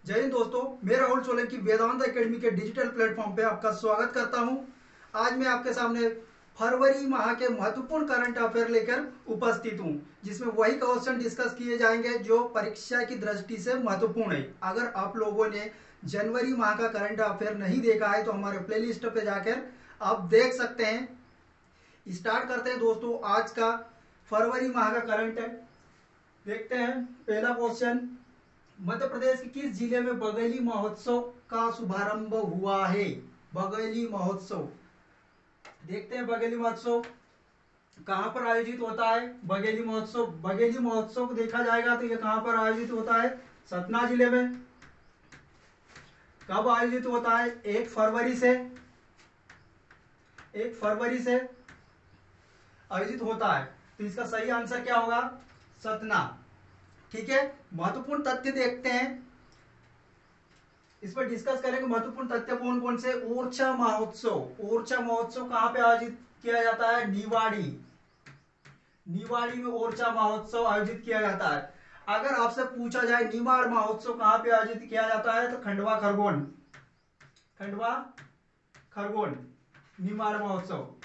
जय हिंद दोस्तों, मैं राहुल सोलंकी वेदांत एकेडमी के डिजिटल प्लेटफॉर्म पे आपका स्वागत करता हूं। आज मैं आपके सामने फरवरी माह के महत्वपूर्ण करंट अफेयर लेकर उपस्थित हूं, जिसमें वही क्वेश्चन डिस्कस किए जाएंगे जो परीक्षा की दृष्टि से महत्वपूर्ण है। अगर आप लोगों ने जनवरी माह का करंट अफेयर नहीं देखा है तो हमारे प्लेलिस्ट पे जाकर आप देख सकते हैं। स्टार्ट करते हैं दोस्तों आज का फरवरी माह का करंट है। देखते हैं पहला क्वेश्चन, मध्य प्रदेश के किस जिले में बघेली महोत्सव का शुभारंभ हुआ है? बघेली महोत्सव, देखते हैं बघेली महोत्सव कहां पर आयोजित होता है। बघेली महोत्सव को देखा जाएगा तो ये कहां पर आयोजित होता है? सतना जिले में। कब आयोजित होता है? 1 फरवरी से आयोजित होता है। तो इसका सही आंसर क्या होगा? सतना। ठीक है, महत्वपूर्ण तथ्य देखते हैं, इस पर डिस्कस करेंगे। महत्वपूर्ण तथ्य कौन कौन से? ओरछा महोत्सव कहां पे आयोजित किया जाता है? निवाड़ी में ओरछा महोत्सव आयोजित किया जाता है। अगर आपसे पूछा जाए निमाड़ महोत्सव कहां पे आयोजित किया जाता है तो खरगोन निमाड़ महोत्सव,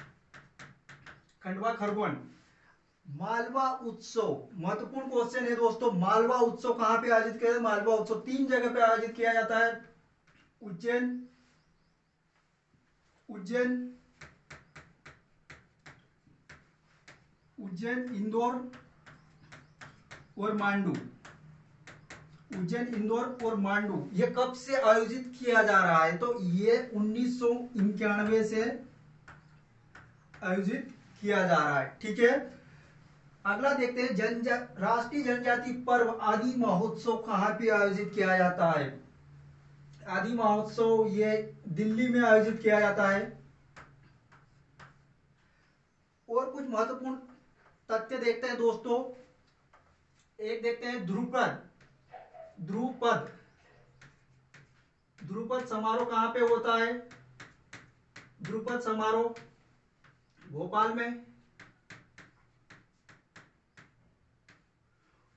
खंडवा खरगोन। मालवा उत्सव, महत्वपूर्ण क्वेश्चन है दोस्तों। मालवा उत्सव कहां पे आयोजित किया जाता है? मालवा उत्सव 3 जगह पे आयोजित किया जाता है। उज्जैन उज्जैन उज्जैन इंदौर और मांडू। उज्जैन इंदौर और मांडू ये कब से आयोजित किया जा रहा है? तो ये 1991 से आयोजित किया जा रहा है। ठीक है, अगला देखते हैं राष्ट्रीय जनजाति पर्व आदि महोत्सव कहां पे आयोजित किया जाता है? आदि महोत्सव ये दिल्ली में आयोजित किया जाता है। और कुछ महत्वपूर्ण तथ्य देखते हैं दोस्तों। एक देखते हैं ध्रुपद ध्रुपद समारोह कहां पे होता है? ध्रुपद समारोह भोपाल में।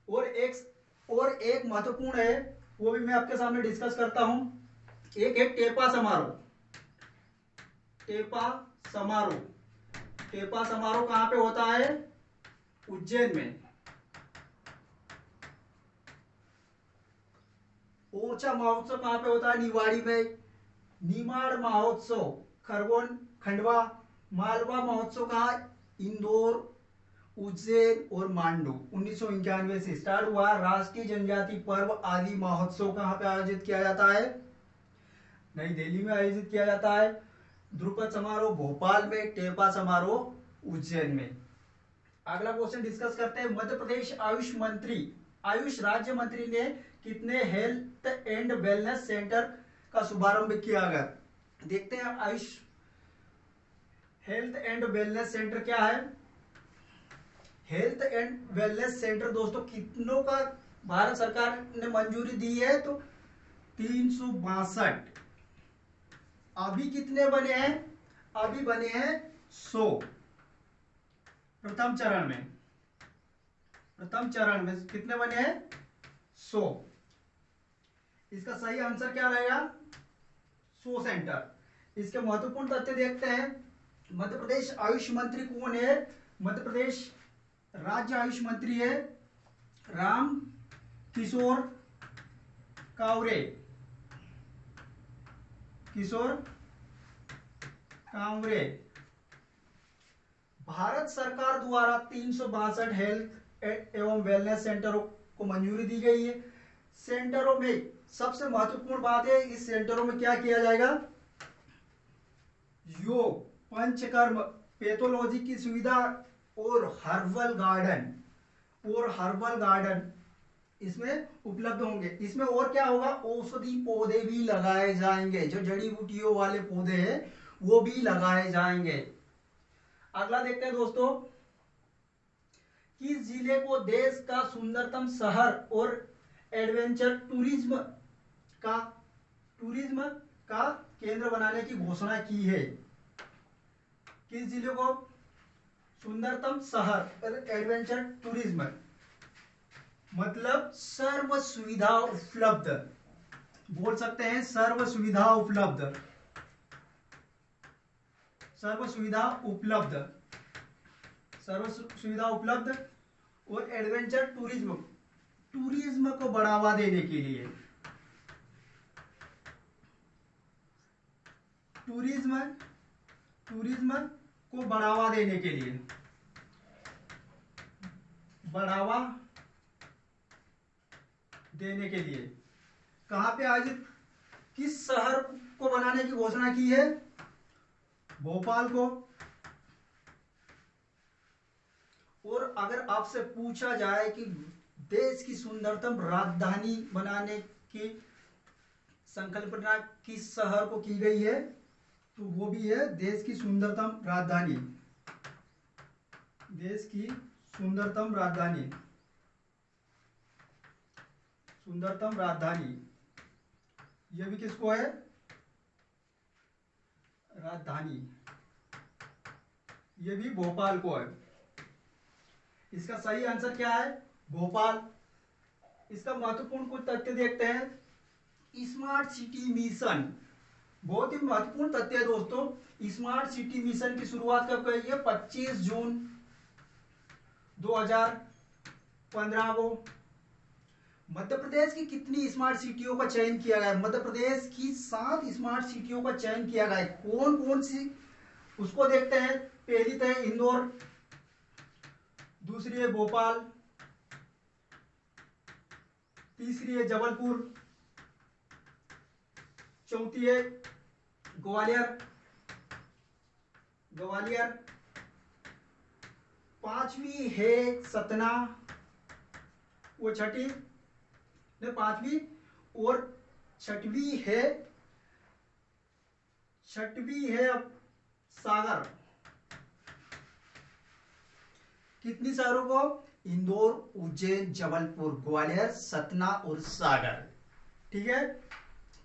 और एक महत्वपूर्ण है, वो भी मैं आपके सामने डिस्कस करता हूं। एक है टेपा समारोह कहां पे होता है? उज्जैन में। ओरछा महोत्सव कहां पे होता है? निवाड़ी में। निमाड़ महोत्सव खंडवा। मालवा महोत्सव कहां? इंदौर, उज्जैन और मांडू। 1991 से स्टार्ट हुआ। राष्ट्रीय जनजाति पर्व आदि महोत्सव कहां पे आयोजित किया जाता है? नई दिल्ली में आयोजित किया जाता है। ध्रुपद समारोह भोपाल में, टेपा समारोह उज्जैन में। अगला क्वेश्चन डिस्कस करते हैं। मध्य प्रदेश आयुष राज्य मंत्री ने कितने हेल्थ एंड वेलनेस सेंटर का शुभारंभ किया गया? देखते हैं Ayush health and wellness centre क्या है। हेल्थ एंड वेलनेस सेंटर दोस्तों कितनों का भारत सरकार ने मंजूरी दी है? तो 362। अभी कितने बने हैं? अभी बने हैं 100 प्रथम चरण में कितने बने हैं? 100। इसका सही आंसर क्या रहेगा? 100 सेंटर। इसके महत्वपूर्ण तथ्य देखते हैं। मध्य प्रदेश आयुष मंत्री कौन है? मध्य प्रदेश राज्य आयुष मंत्री है राम किशोर कांवरे। भारत सरकार द्वारा 362 हेल्थ एवं वेलनेस सेंटरों को मंजूरी दी गई है। सेंटरों में सबसे महत्वपूर्ण बात है, इस सेंटरों में क्या किया जाएगा? योग, पंचकर्म, पैथोलॉजी की सुविधा और हर्बल गार्डन इसमें उपलब्ध होंगे। इसमें और क्या होगा? औषधि पौधे भी लगाए जाएंगे। जो जड़ी बूटियों वाले पौधे हैं वो भी लगाए जाएंगे। अगला देखते हैं दोस्तों। किस जिले को देश का सुंदरतम शहर और एडवेंचर का टूरिज्म का केंद्र बनाने की घोषणा की है? किस जिले को सुंदरतम शहर और एडवेंचर टूरिज्म मतलब सर्व सुविधा उपलब्ध बोल सकते हैं सर्व सुविधा उपलब्ध, सर्व सुविधा उपलब्ध, सर्व सुविधा उपलब्ध। और एडवेंचर टूरिज्म, टूरिज्म को बढ़ावा देने के लिए, टूरिज्म, टूरिज्म को बढ़ावा देने के लिए, बढ़ावा देने के लिए कहां पे आयोजित, किस शहर को बनाने की घोषणा की है? भोपाल को। और अगर आपसे पूछा जाए कि देश की सुंदरतम राजधानी बनाने की संकल्पना किस शहर को की गई है, तो वो भी है देश की सुंदरतम राजधानी, देश की सुंदरतम राजधानी, सुंदरतम राजधानी। ये भी किसको है? राजधानी, ये भी भोपाल को है। इसका सही आंसर क्या है? भोपाल। इसका महत्वपूर्ण कुछ तथ्य देखते हैं। स्मार्ट सिटी मिशन, बहुत ही महत्वपूर्ण तथ्य है दोस्तों। स्मार्ट सिटी मिशन की शुरुआत कब हुई है? 25 जून 2015 को। मध्य प्रदेश की कितनी स्मार्ट सिटियों का चयन किया गया है? मध्य प्रदेश की 7 स्मार्ट सिटियों का चयन किया गया है। कौन कौन सी, उसको देखते हैं। पहली तो है इंदौर, दूसरी है भोपाल, तीसरी है जबलपुर, चौथी है ग्वालियर, ग्वालियर, पांचवी है सतना, वो छठी ने पांचवी, और छठवीं है, छठवीं है अब सागर। कितनी शहरों को? इंदौर, उज्जैन, जबलपुर, ग्वालियर, सतना और सागर। ठीक है।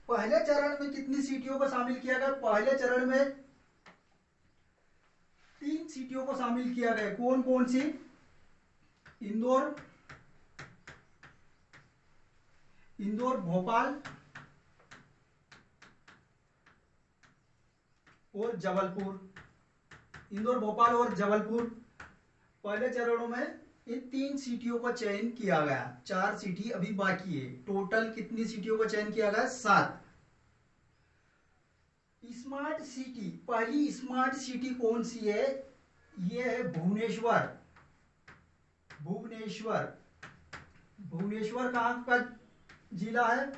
पहले चरण में कितनी सिटियों को शामिल किया गया? पहले चरण में 3 सिटियों को शामिल किया गया। कौन कौन सी? इंदौर, इंदौर, भोपाल और जबलपुर। इंदौर, भोपाल और जबलपुर पहले चरणों में इन 3 सिटियों का चयन किया गया। 4 सिटी अभी बाकी है। टोटल कितनी सिटियों का चयन किया गया? 7। स्मार्ट सिटी, पहली स्मार्ट सिटी कौन सी है? ये है भुवनेश्वर। भुवनेश्वर, भुवनेश्वर कहां का जिला है?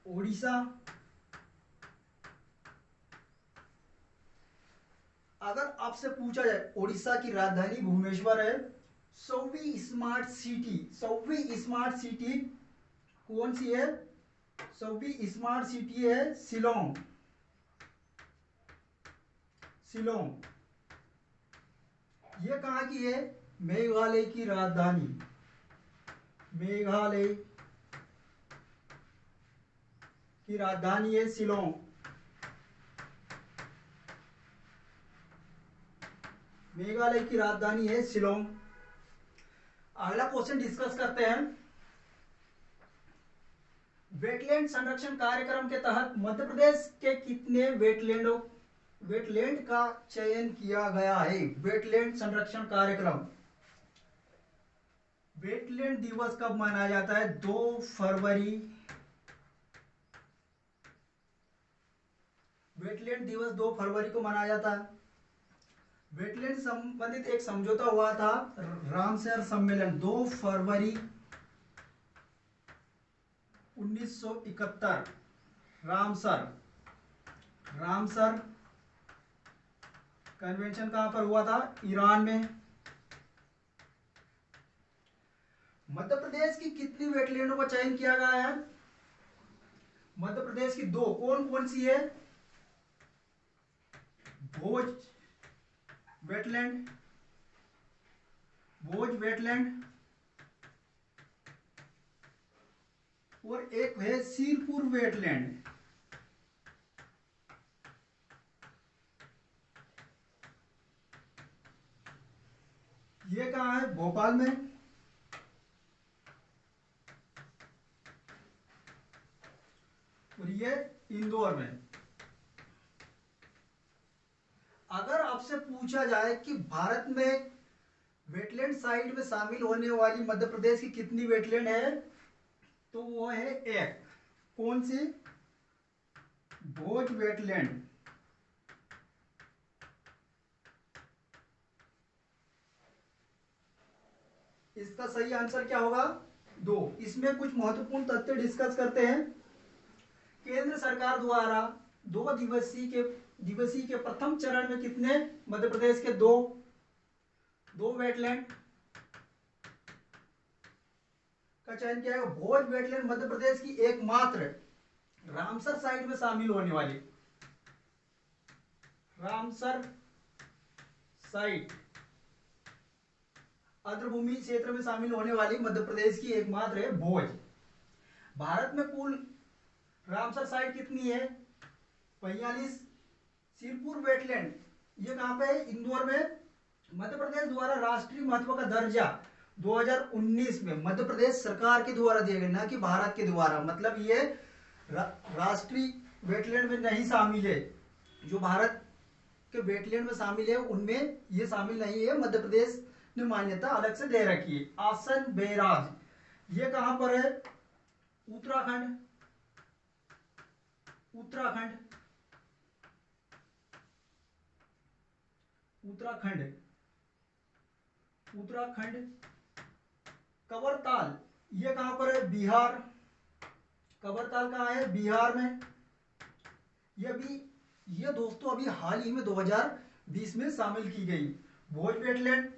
ओडिशा। अगर आपसे पूछा जाए, ओडिशा की राजधानी भुवनेश्वर है। 100वीं स्मार्ट सिटी, 100वीं स्मार्ट सिटी कौन सी है? 100वीं स्मार्ट सिटी है शिलोंग, शिलोंग। ये कहां की है? मेघालय की राजधानी, मेघालय की राजधानी है शिलोंग। मेघालय की राजधानी है शिलोंग। अगला क्वेश्चन डिस्कस करते हैं। वेटलैंड संरक्षण कार्यक्रम के तहत मध्य प्रदेश के कितने वेटलैंडों, वेटलैंड का चयन किया गया है? वेटलैंड संरक्षण कार्यक्रम। वेटलैंड दिवस कब मनाया जाता है? 2 फरवरी। वेटलैंड दिवस 2 फरवरी को मनाया जाता है। वेटलैंड संबंधित एक समझौता हुआ था, रामसर सम्मेलन, 2 फरवरी 1971। रामसर, रामसर कन्वेंशन कहां पर हुआ था? ईरान में। मध्य प्रदेश की कितनी वेटलैंडों का चयन किया गया है? मध्य प्रदेश की 2। कौन कौन सी है? भोज वेटलैंड, भोज वेटलैंड, और एक है सिरपुर वेटलैंड। ये कहां है? भोपाल में। और ये इंदौर में। अगर आपसे पूछा जाए कि भारत में वेटलैंड साइट में शामिल होने वाली मध्य प्रदेश की कितनी वेटलैंड है, तो वो है एक। कौन सी? भोज वेटलैंड। इसका सही आंसर क्या होगा? 2। इसमें कुछ महत्वपूर्ण तथ्य डिस्कस करते हैं। केंद्र सरकार द्वारा 2 दिवसीय के प्रथम चरण में कितने मध्य प्रदेश के? 2 वेटलैंड का चयन किया गया। भोज वेटलैंड मध्य प्रदेश की एकमात्र रामसर साइट में शामिल होने वाली, रामसर साइट आर्द्रभूमि क्षेत्र में शामिल होने वाली मध्य प्रदेश की एकमात्र है भोज। भारत में कुल रामसर साइट कितनी है? 45। सिरपुर वेटलैंड ये कहां पे है? इंदौर में। मध्य प्रदेश द्वारा राष्ट्रीय महत्व का दर्जा 2019 में मध्य प्रदेश सरकार के द्वारा दिया गया, ना कि भारत के द्वारा। मतलब ये राष्ट्रीय वेटलैंड में नहीं शामिल है। जो भारत के वेटलैंड में शामिल है उनमें ये शामिल नहीं है। मध्य प्रदेश ने मान्यता अलग से दे रखी है। आसन बैराज ये कहां पर है? उत्तराखंड। उत्तराखंड उत्तराखंड उत्तराखंड। कवरताल ये कहां पर है? बिहार। कवरताल कहां है? बिहार में। ये दोस्तों अभी हाल ही में 2020 में शामिल की गई। भोज वेटलैंड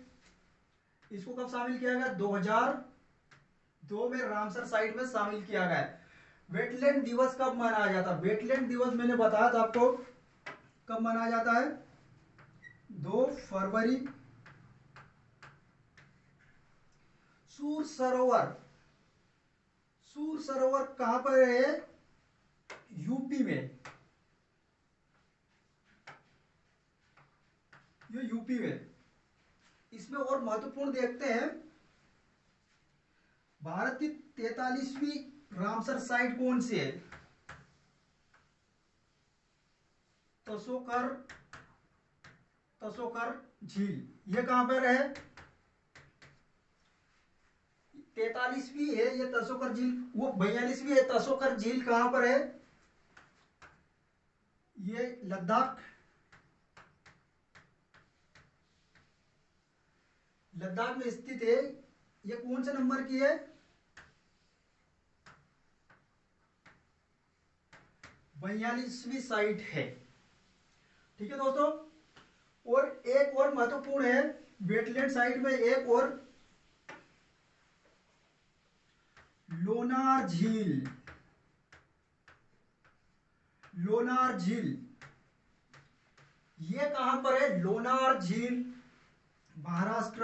इसको कब शामिल किया गया? 2002 में रामसर साइट में शामिल किया गया। वेटलैंड दिवस कब मनाया जाता है? वेटलैंड दिवस मैंने बताया था आपको कब मनाया जाता है? 2 फरवरी। सूर सरोवर, सूर सरोवर कहां पर है? यूपी में। ये यूपी में। इसमें और महत्वपूर्ण देखते हैं, भारत की 43वीं रामसर साइट कौन सी है? तसोकर तसोकर झील ये कहां पर है? 43वीं है ये तसोकर झील। वो 42वीं है। तसोकर झील कहां पर है? ये लद्दाख। लद्दाख में स्थित है। ये कौन से नंबर की है? 42वीं साइट है। ठीक है दोस्तों। और एक और महत्वपूर्ण है वेटलैंड साइट में, एक और लोनार झील। लोनार झील ये कहां पर है? लोनार झील महाराष्ट्र।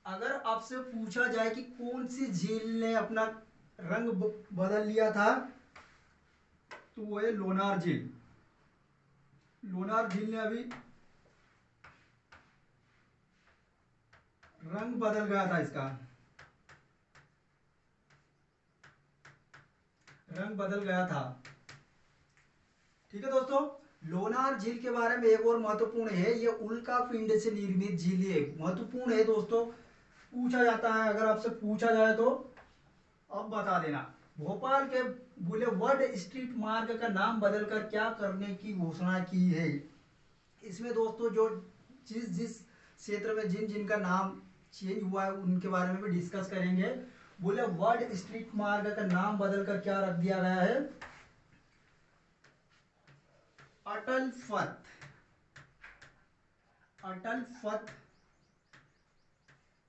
अगर आपसे पूछा जाए कि कौन सी झील ने अपना रंग बदल लिया था, तो वो है लोनार झील। लोनार झील ने अभी रंग बदल गया था, इसका रंग बदल गया था। ठीक है दोस्तों। लोनार झील के बारे में एक और महत्वपूर्ण है, ये उल्का पिंड से निर्मित झील है। महत्वपूर्ण है दोस्तों, पूछा जाता है। अगर आपसे पूछा जाए तो अब बता देना। भोपाल के बुलेवर्ड स्ट्रीट मार्ग का नाम बदलकर क्या करने की घोषणा की है? इसमें दोस्तों जो जिस क्षेत्र में जिन जिनका नाम चेंज हुआ है उनके बारे में भी डिस्कस करेंगे। बुलेवर्ड स्ट्रीट मार्ग का नाम बदलकर क्या रख दिया गया है? अटल फत। अटल फत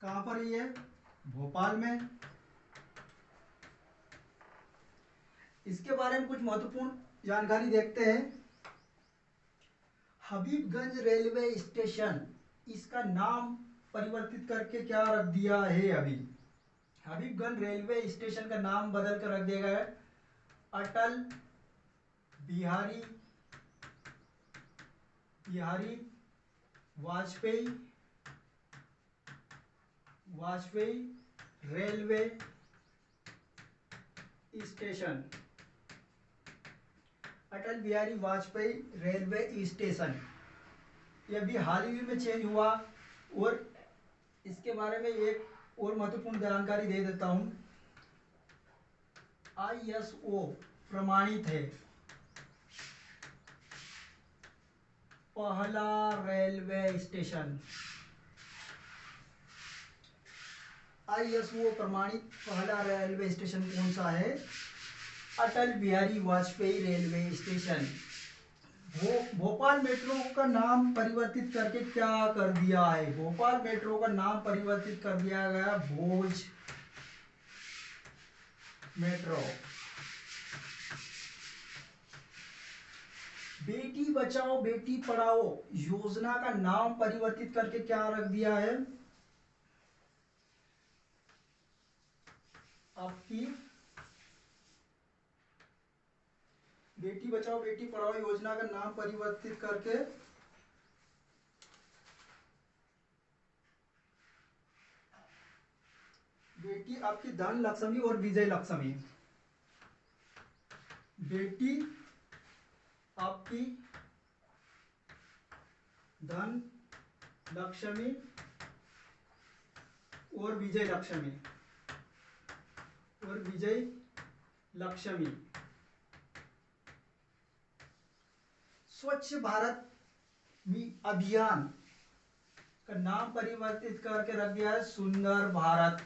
कहां पर ही है? भोपाल में। इसके बारे में कुछ महत्वपूर्ण जानकारी देखते हैं। हबीबगंज रेलवे स्टेशन, इसका नाम परिवर्तित करके क्या रख दिया है अभी? हबीबगंज रेलवे स्टेशन का नाम बदल कर रख दिया गया है अटल बिहारी वाजपेयी रेलवे स्टेशन। अटल बिहारी वाजपेयी रेलवे स्टेशन, ये भी हाल ही में चेंज हुआ। और इसके बारे में एक और महत्वपूर्ण जानकारी दे देता हूं। ISO प्रमाणित है पहला रेलवे स्टेशन। ISO प्रमाणित पहला रेलवे स्टेशन कौन सा है? Atal Bihari Vajpayee railway station. Bhopal metro का नाम परिवर्तित करके क्या कर दिया है? भोपाल मेट्रो का नाम परिवर्तित कर दिया गया भोज मेट्रो। बेटी बचाओ बेटी पढ़ाओ योजना का नाम परिवर्तित करके क्या रख दिया है? आपकी बेटी बचाओ बेटी पढ़ाओ योजना का नाम परिवर्तित करके बेटी आपकी धन लक्ष्मी और विजय लक्ष्मी। बेटी आपकी धन लक्ष्मी और विजय लक्ष्मी स्वच्छ भारत अभियान का नाम परिवर्तित करके रख दिया है सुंदर भारत।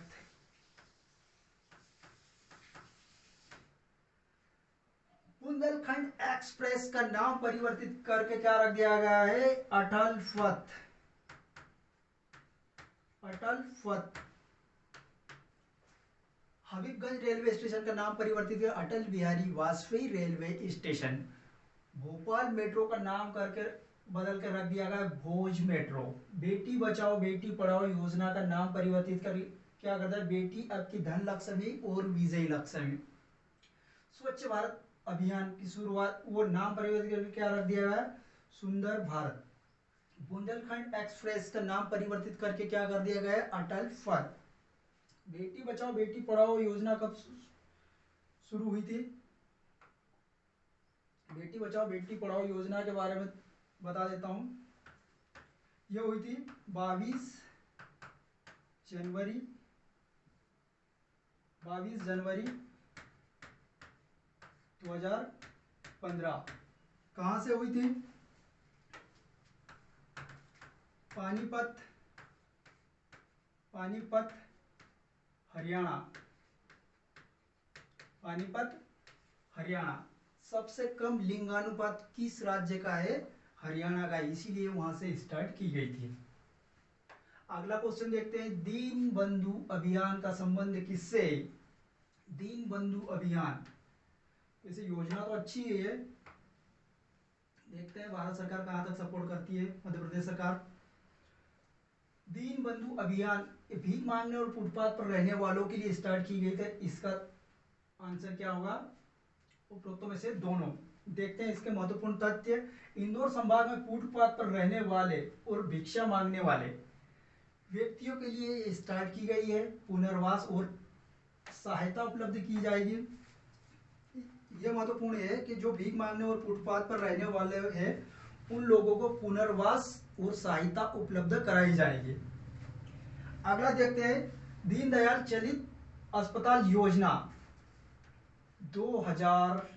बुंदेलखंड एक्सप्रेस का नाम परिवर्तित करके क्या रख दिया गया है? अटल पथ। हबीबगंज रेलवे स्टेशन का नाम परिवर्तित किया Atal Bihari Vajpayee railway station. Bhopal metro का नाम करके बदल कर रख दिया गया भोज मेट्रो। बेटी बचाओ बेटी पढ़ाओ योजना का नाम परिवर्तित कर क्या करता है? बेटी आपकी धन लक्ष्मी और विजय लक्ष्मी। स्वच्छ भारत अभियान की शुरुआत वो नाम परिवर्तित करके क्या रख दिया गया? सुंदर भारत। बुंदेलखंड एक्सप्रेस का नाम परिवर्तित करके क्या कर दिया गया? अटल पथ। बेटी बचाओ बेटी पढ़ाओ योजना कब शुरू हुई थी? बेटी बचाओ बेटी पढ़ाओ योजना के बारे में बता देता हूं। यह हुई थी 22 जनवरी 2015। कहां से हुई थी? पानीपत हरियाणा। सबसे कम लिंगानुपात किस राज्य का है? हरियाणा का, इसीलिए वहां से स्टार्ट की गई थी। अगला क्वेश्चन देखते हैं, दीन बंधु अभियान का संबंध किससे? दीन बंधु अभियान, वैसे योजना तो अच्छी है, देखते हैं भारत सरकार कहां तक सपोर्ट करती है। मध्य प्रदेश सरकार। दीन बंधु अभियान भीख मांगने और फुटपाथ पर रहने वालों के लिए स्टार्ट की गई थी। इसका आंसर क्या होगा? उपरोक्तों में से दोनों। देखते हैं इसके महत्वपूर्ण तथ्य। इंदौर संभाग में फुटपाथ पर रहने वाले और भिक्षा मांगने वाले व्यक्तियों के लिए स्टार्ट की गई है। पुनर्वास और सहायता उपलब्ध की जाएगी। यह महत्वपूर्ण है कि जो भीख मांगने और फुटपाथ पर रहने वाले हैं उन लोगों को पुनर्वास और सहायता उपलब्ध कराई जाएगी। अगला देखते हैं, दीनदयाल चलित अस्पताल योजना 2000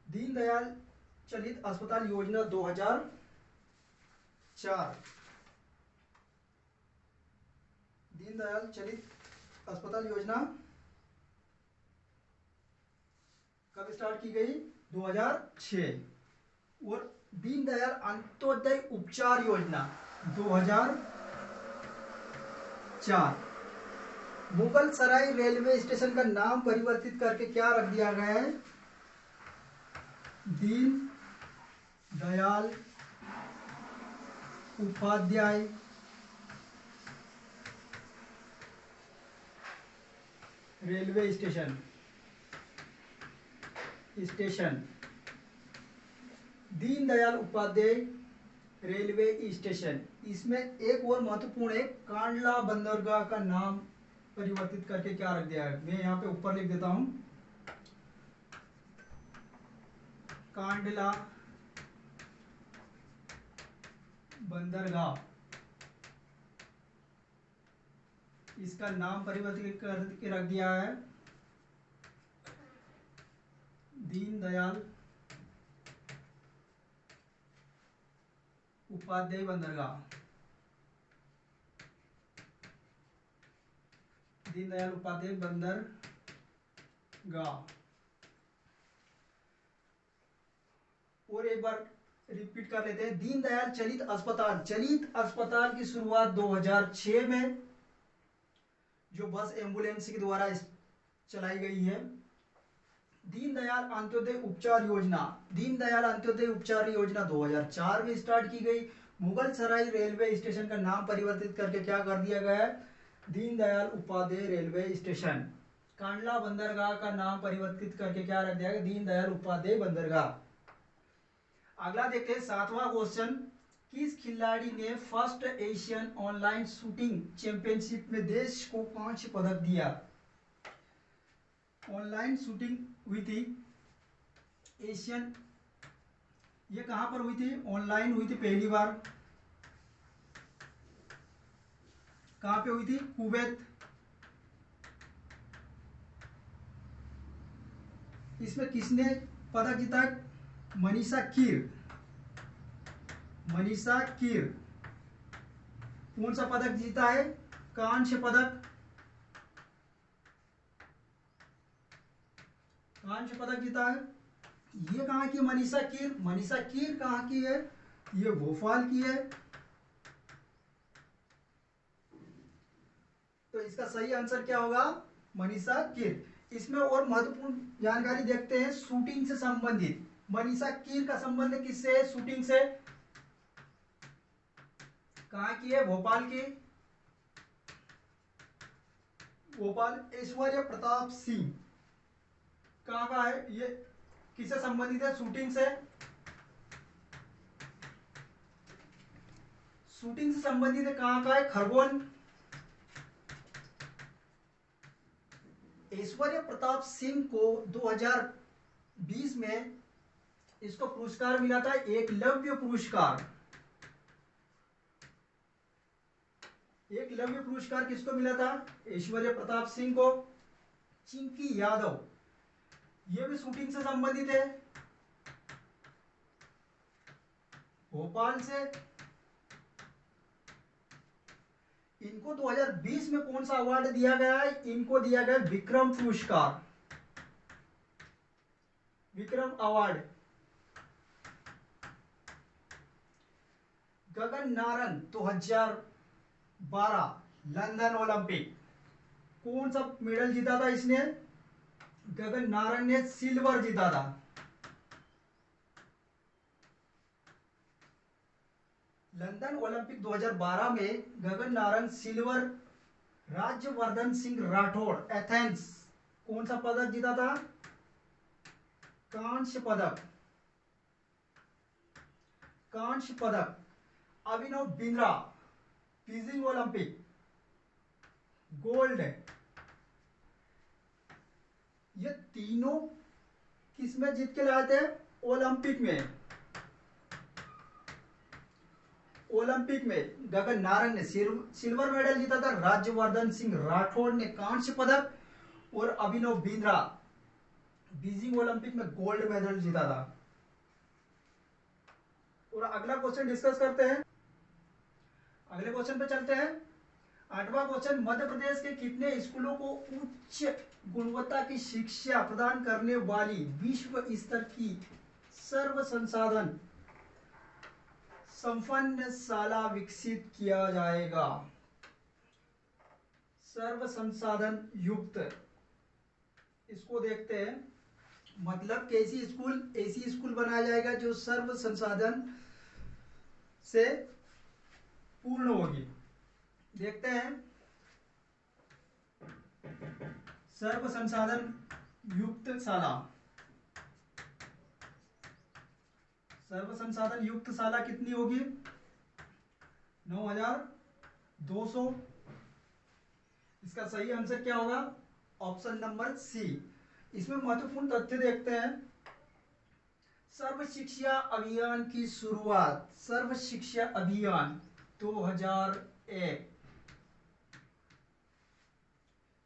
दीनदयाल चलित अस्पताल योजना 2004। दीनदयाल चलित अस्पताल योजना कब स्टार्ट की गई? 2006। और दीनदयाल अंत्योदय उपचार योजना 2004। मुगल सराय रेलवे स्टेशन का नाम परिवर्तित करके क्या रख दिया गया है? Deen Dayal Upadhyay railway station. Deendayal Upadhyay railway station. इसमें एक और महत्वपूर्ण है, कांडला बंदरगाह का नाम परिवर्तित करके क्या रख दिया है? मैं यहाँ पे ऊपर लिख देता हूं, कांडला बंदरगाह, इसका नाम परिवर्तित करके रख दिया है दीनदयाल उपाध्याय बंदरगाह। दीनदयाल उपाध्याय बंदरगाह। और एक बार रिपीट कर लेते हैं, दीनदयाल चलित अस्पताल। चलित अस्पताल की शुरुआत 2006 में जो बस एम्बुलेंस के द्वारा चलाई गई है। दीनदयाल अंत्योदय उपचार योजना, दीनदयाल अंत्योदय उपचार योजना 2004 में स्टार्ट की गई। मुगल सराय रेलवे स्टेशन का नाम परिवर्तित करके क्या कर दिया गया है, दीनदयाल उपाध्याय रेलवे स्टेशन। कांडला बंदरगाह का नाम परिवर्तित करके क्या रख दिया गया, दीनदयाल उपाध्याय बंदरगाह। अगला देखते हैं 7वां क्वेश्चन, किस खिलाड़ी ने first Asian online shooting championship में देश को कांस्य पदक दिया। ऑनलाइन शूटिंग हुई थी एशियन, ये कहां पर हुई थी, ऑनलाइन हुई थी पहली बार, कहां पे हुई थी, कुवैत। इसमें किसने पदक जीता, मनीषा कीर। मनीषा कीर कौन सा पदक जीता है, कांस्य पदक। कांस्य पदक जीता है। ये कहां की मनीषा कीर, मनीषा कीर कहां की है, ये भोपाल की है। तो इसका सही आंसर क्या होगा, मनीषा कीर। इसमें और महत्वपूर्ण जानकारी देखते हैं शूटिंग से संबंधित। मनीषा कीर का संबंध किससे है, शूटिंग से। कहां की है, भोपाल की। भोपाल। ऐश्वर्य प्रताप सिंह कहां का है, ये किससे संबंधित है, शूटिंग से। शूटिंग से संबंधित है, कहां का है, खरगोन। ऐश्वर्य प्रताप सिंह को 2020 में इसको पुरस्कार मिला था, एकलव्य पुरस्कार। एकलव्य पुरस्कार किसको मिला था, ऐश्वर्य प्रताप सिंह को। चिंकी यादव, ये भी शूटिंग से संबंधित है, भोपाल से। इनको 2020 में कौन सा अवार्ड दिया गया है, इनको दिया गया विक्रम पुरस्कार, Vikram award. Gagan Narang 2012 London Olympic, कौन सा मेडल जीता था इसने, गगन नारंग ने सिल्वर जीता था। लंदन ओलंपिक 2012 में गगन नारंग सिल्वर। राज्यवर्धन सिंह राठौड़ एथेंस, कौन सा पदक जीता था, कांस्य पदक। कांस्य पदक। Abhinav Bindra Beijing Olympic, gold. ये तीनों किसमें जीत के लाए थे, ओलंपिक में। ओलंपिक में गगन नारंग ने सिल्वर मेडल जीता था, राज्यवर्धन सिंह राठौड़ ने कांस्य पदक और अभिनव बिंद्रा बीजिंग ओलंपिक में गोल्ड मेडल जीता था। और अगला क्वेश्चन डिस्कस करते हैं, अगले क्वेश्चन पे चलते हैं। 8वां क्वेश्चन, मध्य प्रदेश के कितने स्कूलों को उच्च गुणवत्ता की शिक्षा प्रदान करने वाली विश्व स्तर की सर्व संसाधन संपन्न शाला विकसित किया जाएगा। सर्व संसाधन युक्त, इसको देखते हैं, मतलब कैसी स्कूल, ऐसी स्कूल बनाया जाएगा जो सर्व संसाधन से पूर्ण होगी। देखते हैं, सर्व संसाधन युक्त शाला। सर्व संसाधन युक्त शाला कितनी होगी, 9200। इसका सही आंसर क्या होगा, ऑप्शन नंबर सी। इसमें महत्वपूर्ण तथ्य देखते हैं, सर्व शिक्षा अभियान की शुरुआत, सर्व शिक्षा अभियान 2001।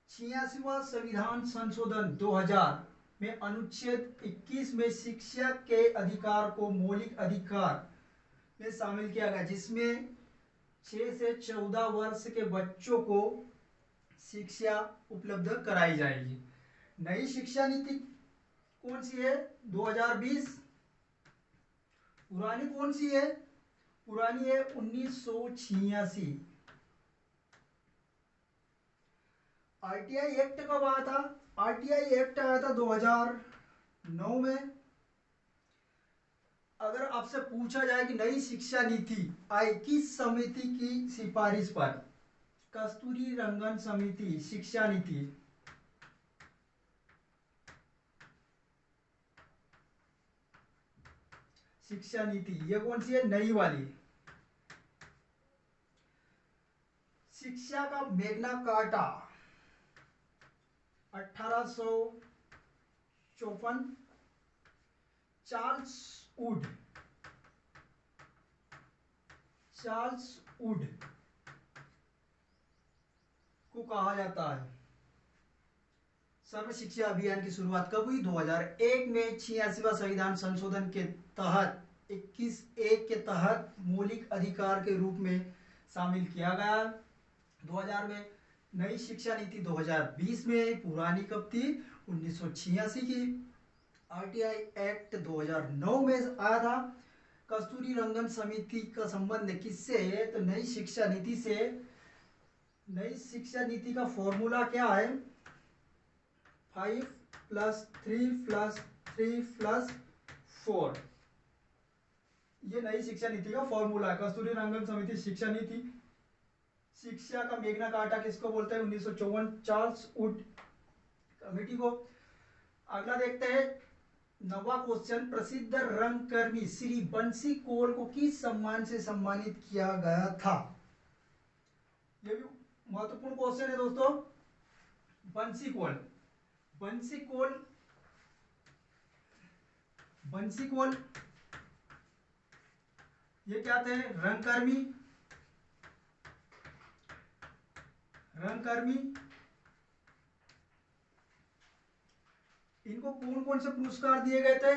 86वां संविधान संशोधन 2000 में अनुच्छेद 21 में शिक्षा के अधिकार को मौलिक अधिकार में शामिल किया गया, जिसमें 6 से 14 वर्ष के बच्चों को शिक्षा उपलब्ध कराई जाएगी। नई शिक्षा नीति कौन सी है? 2020। पुरानी कौन सी है? पुरानी है 1986। आरटीआई एक्ट कब आया था? आरटीआई एक्ट आया था 2009 में। अगर आपसे पूछा जाए कि नई शिक्षा नीति आई किस समिति की सिफारिश पर? कस्तूरी रंगन समिति शिक्षा नीति। शिक्षा नीति ये कौन सी है? नई वाली। शिक्षा का मैग्ना कार्टा 1854। चार्ल्स वुड को कहा जाता है। सर्व शिक्षा अभियान की शुरुआत कब हुई? 2001 में 86वां संविधान संशोधन के तहत 21(1) के तहत मौलिक अधिकार के रूप में शामिल किया गया। 2000 में नई शिक्षा नीति 2020 में। पुरानी कब थी? 1986 की। आरटीआई एक्ट 2009 में आया था। कस्तूरी रंगन समिति का संबंध किससे है? तो नई शिक्षा नीति से। नई शिक्षा नीति का फॉर्मूला क्या है? 5+3+3+4। ये नई शिक्षा नीति का फॉर्मूला है। कस्तूरी रंगन समिति शिक्षा नीति। शिक्षा का मैग्ना कार्टा किसको बोलते हैं? 1954 चार्ल्स वुड कमेटी को। अगला देखते हैं 9वां क्वेश्चन। प्रसिद्ध रंगकर्मी श्री बंसी कोल को किस सम्मान से सम्मानित किया गया था? यह भी महत्वपूर्ण क्वेश्चन है दोस्तों। बंसी कोल ये क्या थे? रंगकर्मी। इनको कौन कौन से पुरस्कार दिए गए थे?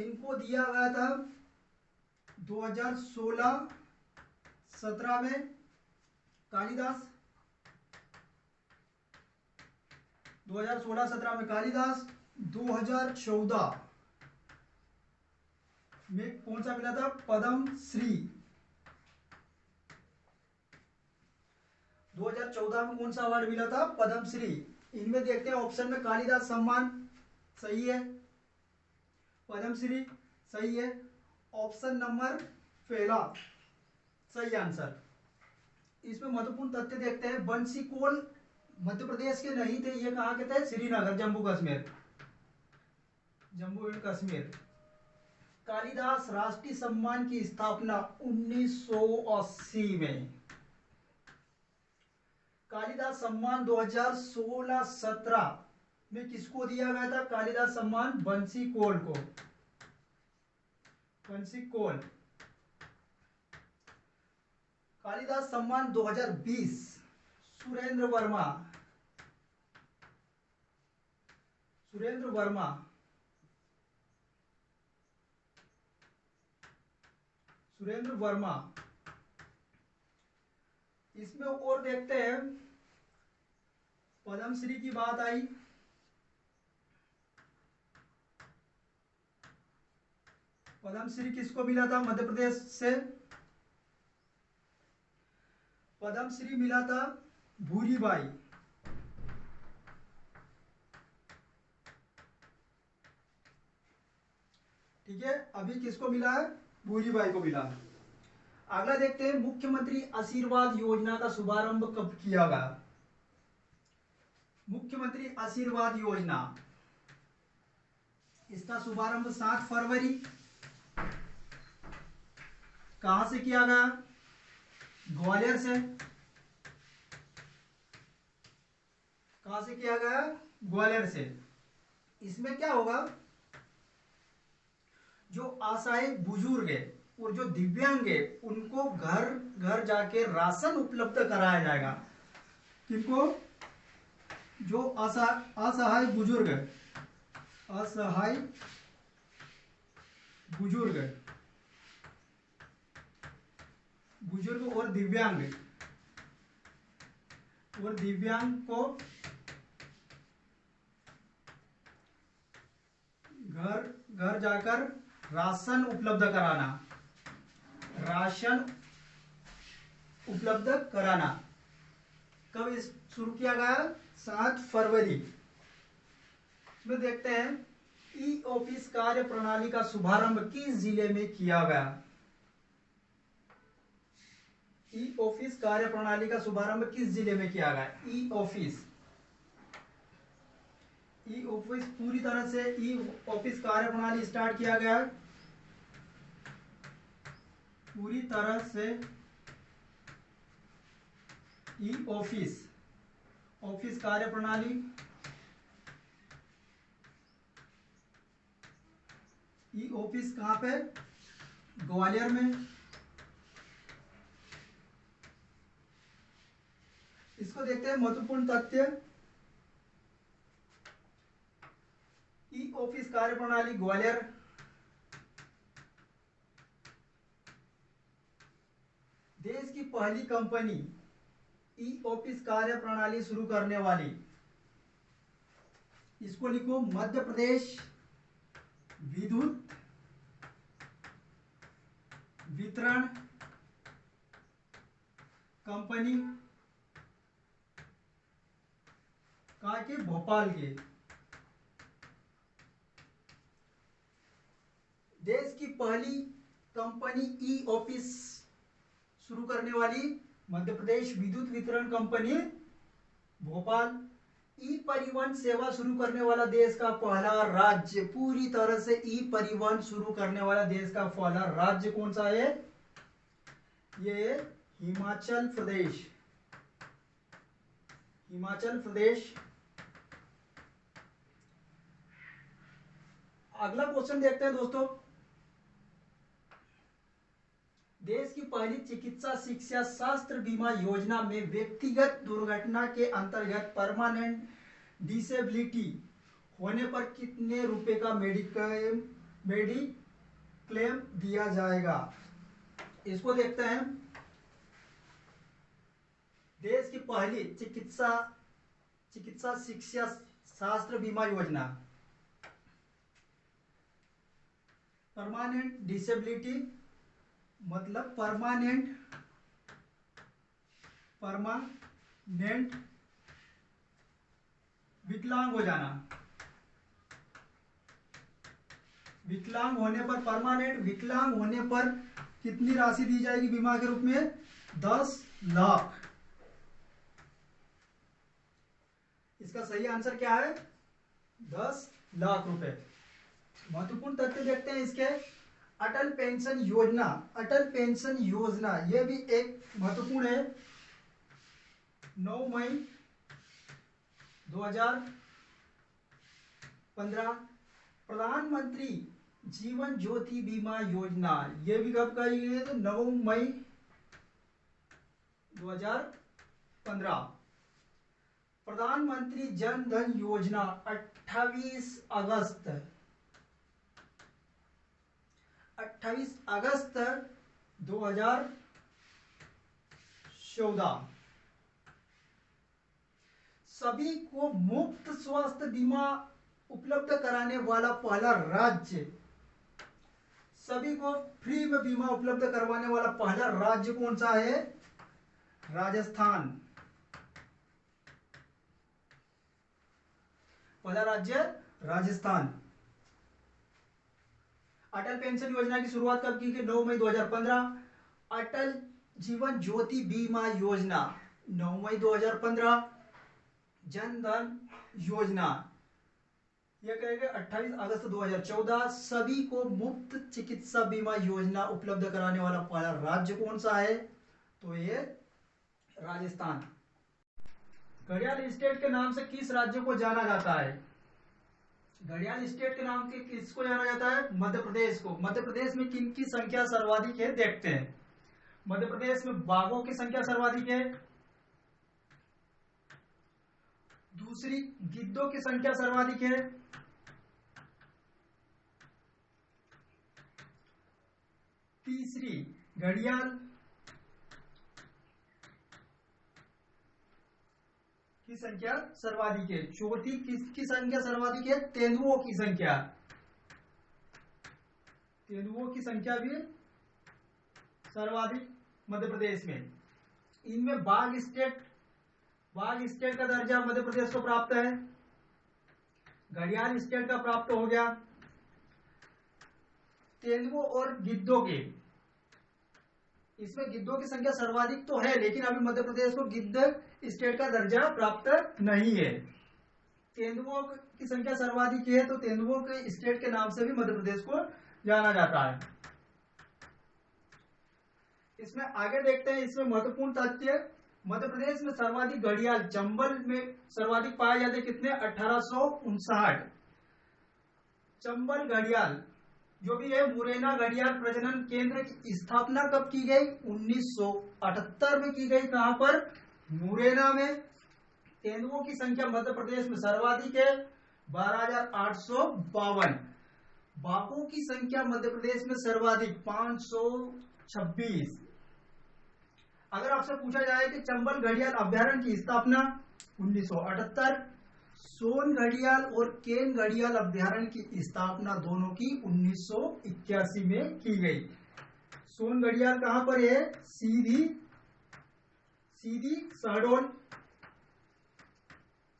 इनको दिया गया था 2016-17 में कालिदास। 2016-17 में कालिदास। 2014 में कौन सा मिला था? पद्म श्री। 2014 में कौन सा अवार्ड मिला था? पद्म श्री। इनमें देखते हैं ऑप्शन में कालिदास सम्मान सही है, पद्म श्री सही है। ऑप्शन नंबर पहला सही आंसर। इसमें महत्वपूर्ण तथ्य देखते हैं। बंसी कोल मध्य प्रदेश के नहीं थे, ये कहाँ के थे? श्रीनगर, जम्मू एंड कश्मीर। कालिदास राष्ट्रीय सम्मान की स्थापना 1980 में। कालिदास सम्मान 2016-17 में किसको दिया गया था? कालिदास सम्मान बंसी कोल को। कालिदास सम्मान 2020 सुरेंद्र वर्मा। इसमें और देखते हैं। पद्मश्री की बात आई। पद्मश्री किसको मिला था मध्य प्रदेश से? पद्मश्री मिला था भूरीबाई। ठीक है, अभी किसको मिला है? भूरीबाई को मिला। अगला देखते हैं मुख्यमंत्री आशीर्वाद योजना का शुभारंभ कब किया गया? मुख्यमंत्री आशीर्वाद योजना, इसका शुभारंभ 7 फरवरी कहां से किया गया? ग्वालियर से। कहां से किया गया? ग्वालियर से। इसमें क्या होगा? जो असहाय बुजुर्ग है और जो दिव्यांग है उनको घर घर जाके राशन उपलब्ध कराया जाएगा। किनको? जो असहाय बुजुर्ग है, असहाय बुजुर्ग बुजुर्ग और दिव्यांग को घर घर जाकर राशन उपलब्ध कराना, राशन उपलब्ध कराना। कब इस शुरू किया गया? 7 फरवरी। इसमें देखते हैं ई ऑफिस कार्य प्रणाली का शुभारंभ किस जिले में किया गया? ई ऑफिस कार्य प्रणाली का शुभारंभ किस जिले में किया गया? ई ऑफिस पूरी तरह से ई ऑफिस कार्य प्रणाली स्टार्ट किया गया है। पूरी तरह से ई ऑफिस कार्य प्रणाली ई ऑफिस कहां पे? ग्वालियर में। इसको देखते हैं महत्वपूर्ण तथ्य। ई ऑफिस कार्य प्रणाली ग्वालियर। देश की पहली कंपनी ई ऑफिस कार्य प्रणाली शुरू करने वाली, इसको लिखो मध्य प्रदेश विद्युत वितरण कंपनी। कहाँ के? भोपाल के। देश की पहली कंपनी ई ऑफिस शुरू करने वाली मध्य प्रदेश विद्युत वितरण कंपनी भोपाल। ई परिवहन सेवा शुरू करने वाला देश का पहला राज्य, पूरी तरह से ई परिवहन शुरू करने वाला देश का पहला राज्य कौन सा है? ये हिमाचल प्रदेश। हिमाचल प्रदेश। अगला क्वेश्चन देखते हैं दोस्तों। देश की पहली चिकित्सा शिक्षा शास्त्र बीमा योजना में व्यक्तिगत दुर्घटना के अंतर्गत परमानेंट डिसेबिलिटी होने पर कितने रुपए का मेडिक्लेम दिया जाएगा? इसको देखते हैं। देश की पहली चिकित्सा शिक्षा शास्त्र बीमा योजना, परमानेंट डिसेबिलिटी मतलब परमानेंट विकलांग हो जाना। विकलांग होने पर, परमानेंट विकलांग होने पर कितनी राशि दी जाएगी बीमा के रूप में? 10 लाख। इसका सही आंसर क्या है? 10 लाख रुपए। महत्वपूर्ण तथ्य देखते हैं इसके। अटल पेंशन योजना, अटल पेंशन योजना यह भी एक महत्वपूर्ण है। 9 मई 2015। प्रधानमंत्री जीवन ज्योति बीमा योजना यह भी कब की गई है? तो 9 मई 2015। प्रधानमंत्री जन धन योजना 28 अगस्त 2014। सभी को मुफ्त स्वास्थ्य बीमा उपलब्ध कराने वाला पहला राज्य, सभी को फ्री में बीमा उपलब्ध करवाने वाला पहला राज्य कौन सा है? राजस्थान। पहला राज्य राजस्थान। अटल पेंशन योजना की शुरुआत कब की गई? 9 मई 2015। अटल जीवन ज्योति बीमा योजना 9 मई 2015। जन धन योजना यह कहेगा 28 अगस्त 2014। सभी को मुफ्त चिकित्सा बीमा योजना उपलब्ध कराने वाला पहला राज्य कौन सा है? तो ये राजस्थान। घड़ियाल स्टेट के नाम से किस राज्य को जाना जाता है? घड़ियाल स्टेट के नाम के किसको जाना जाता है? मध्य प्रदेश को। मध्य प्रदेश में किन की संख्या सर्वाधिक है देखते हैं। मध्य प्रदेश में बाघों की संख्या सर्वाधिक है। दूसरी, गिद्धों की संख्या सर्वाधिक है। तीसरी, घड़ियाल की संख्या सर्वाधिक है। चौथी किसकी संख्या सर्वाधिक है? तेंदुओं की संख्या। तेंदुओं की संख्या भी सर्वाधिक मध्य प्रदेश में। इनमें बाघ स्टेट का दर्जा मध्य प्रदेश को प्राप्त है। घड़ियाल स्टेट का प्राप्त हो गया। तेंदुओं और गिद्धों के, इसमें गिद्धों की संख्या सर्वाधिक तो है, लेकिन अभी मध्य प्रदेश को गिद्ध स्टेट का दर्जा प्राप्त नहीं है। तेंदुओं की संख्या सर्वाधिक है, तो तेंदुओं के स्टेट के नाम से भी मध्य प्रदेश को जाना जाता है। इसमें आगे देखते हैं, इसमें महत्वपूर्ण तथ्य। मध्य प्रदेश में सर्वाधिक घड़ियाल चंबल में सर्वाधिक पाए जाते, कितने? 1859। चंबल घड़ियाल जो भी है, मुरैना घड़ियाल प्रजनन केंद्र की स्थापना कब की गई? 1978 में की गई। कहां पर? मुरैना में। तेंदुओं की संख्या मध्य प्रदेश में सर्वाधिक है, 12,852। बाघों की संख्या मध्य प्रदेश में सर्वाधिक 526। अगर आपसे पूछा जाए कि चंबल घड़ियाल अभ्यारण्य की स्थापना 1978, सोन घड़ियाल और केन घड़ियाल अभ्यारण्य की स्थापना दोनों की 1981 में की गई। सोन घड़ियाल कहां पर है? सीधी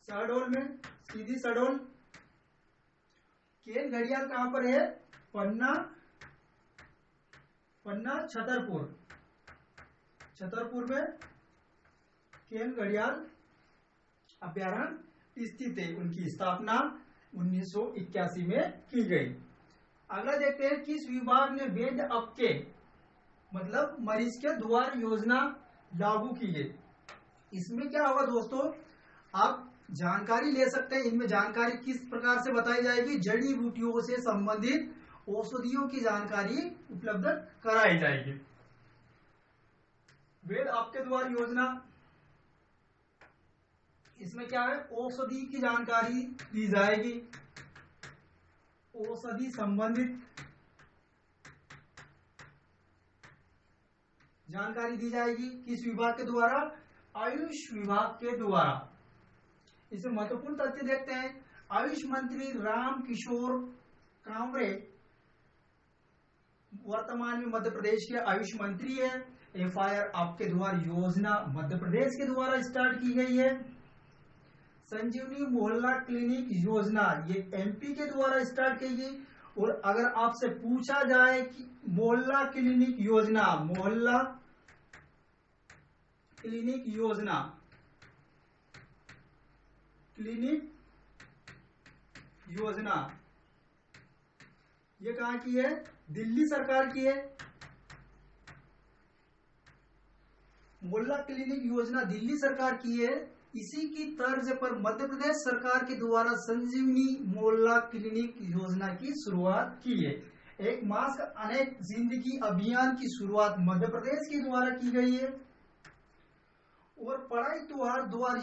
शहडोल में, सीधी शहडोल। केन घड़ियाल कहां पर है? पन्ना छतरपुर में केन घड़ियाल अभ्यारण्य स्थित है। उनकी स्थापना 1981 में की गई। अगला देखते हैं, किस विभाग ने वैध अपके मतलब मरीज के द्वार योजना लागू की है? इसमें क्या होगा दोस्तों, आप जानकारी ले सकते हैं। इनमें जानकारी किस प्रकार से बताई जाएगी? जड़ी बूटियों से संबंधित औषधियों की जानकारी उपलब्ध कराई जाएगी। वैध आपके द्वार योजना, इसमें क्या है? औषधि की जानकारी दी जाएगी। औषधि संबंधित जानकारी दी जाएगी। किस विभाग के द्वारा? आयुष विभाग के द्वारा। इसमें महत्वपूर्ण तथ्य देखते हैं। आयुष मंत्री राम किशोर कांवरे वर्तमान में मध्य प्रदेश के आयुष मंत्री है। FIR आपके द्वार योजना मध्य प्रदेश के द्वारा स्टार्ट की गई है। संजीवनी मोहल्ला क्लिनिक योजना ये MP के द्वारा स्टार्ट की गई। और अगर आपसे पूछा जाए कि मोहल्ला क्लिनिक योजना ये कहां की है? दिल्ली सरकार की है। मोहल्ला क्लिनिक योजना दिल्ली सरकार की है। इसी की तर्ज पर मध्य प्रदेश सरकार के द्वारा संजीवनी मोहल्ला क्लिनिक योजना की शुरुआत की है। एक मास्क अनेक जिंदगी अभियान की शुरुआत मध्य प्रदेश के द्वारा की गई है। और पढ़ाई तुहार द्वार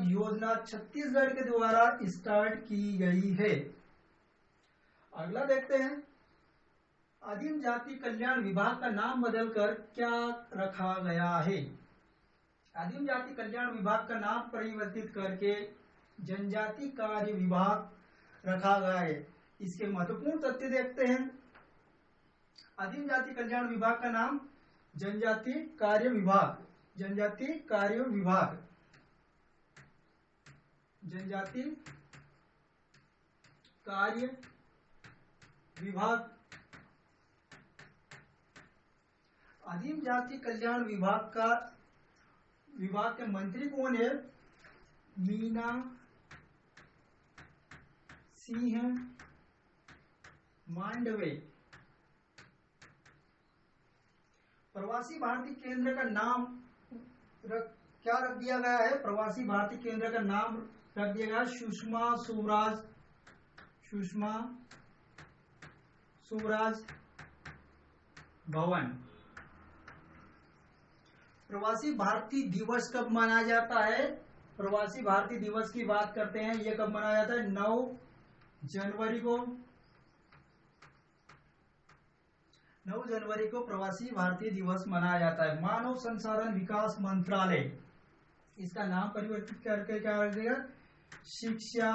योजना छत्तीसगढ़ के द्वारा स्टार्ट की गई है। अगला देखते हैं, आदिम जाति कल्याण विभाग का नाम बदलकर क्या रखा गया है? आदिम जाति कल्याण विभाग का नाम परिवर्तित करके जनजाति कार्य विभाग रखा गया है। इसके महत्वपूर्ण तथ्य देखते हैं। आदिम जाति कल्याण विभाग का नाम जनजाति कार्य विभाग आदिम जाति कल्याण विभाग के मंत्री कौन है? मीना सिंह मांडवे। प्रवासी भारतीय केंद्र का नाम क्या रख दिया गया है? प्रवासी भारतीय केंद्र का नाम कर दिएगा सुषमा स्वराज भवन। प्रवासी भारतीय दिवस कब मनाया जाता है? प्रवासी भारतीय दिवस की बात करते हैं, यह कब मनाया जाता है? 9 जनवरी को प्रवासी भारतीय दिवस मनाया जाता है। मानव संसाधन विकास मंत्रालय, इसका नाम परिवर्तित करके क्या कर देगा? शिक्षा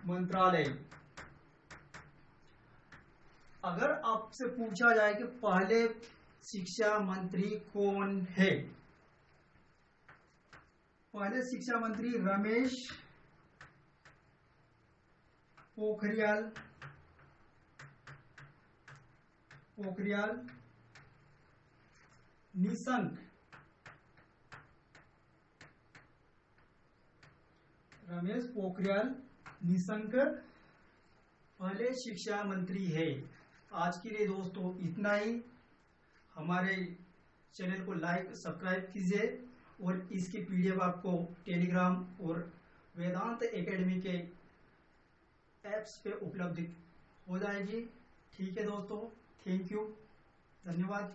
मंत्रालय। अगर आपसे पूछा जाए कि पहले शिक्षा मंत्री कौन है? पहले शिक्षा मंत्री रमेश पोखरियाल निशंक। रमेश पोखरियाल निशंक पहले शिक्षा मंत्री है। आज के लिए दोस्तों इतना ही। हमारे चैनल को लाइक सब्सक्राइब कीजिए और इसकी पीडीएफ आपको टेलीग्राम और वेदांत एकेडमी के ऐप्स पे उपलब्ध हो जाएगी। ठीक है दोस्तों, थैंक यू, धन्यवाद।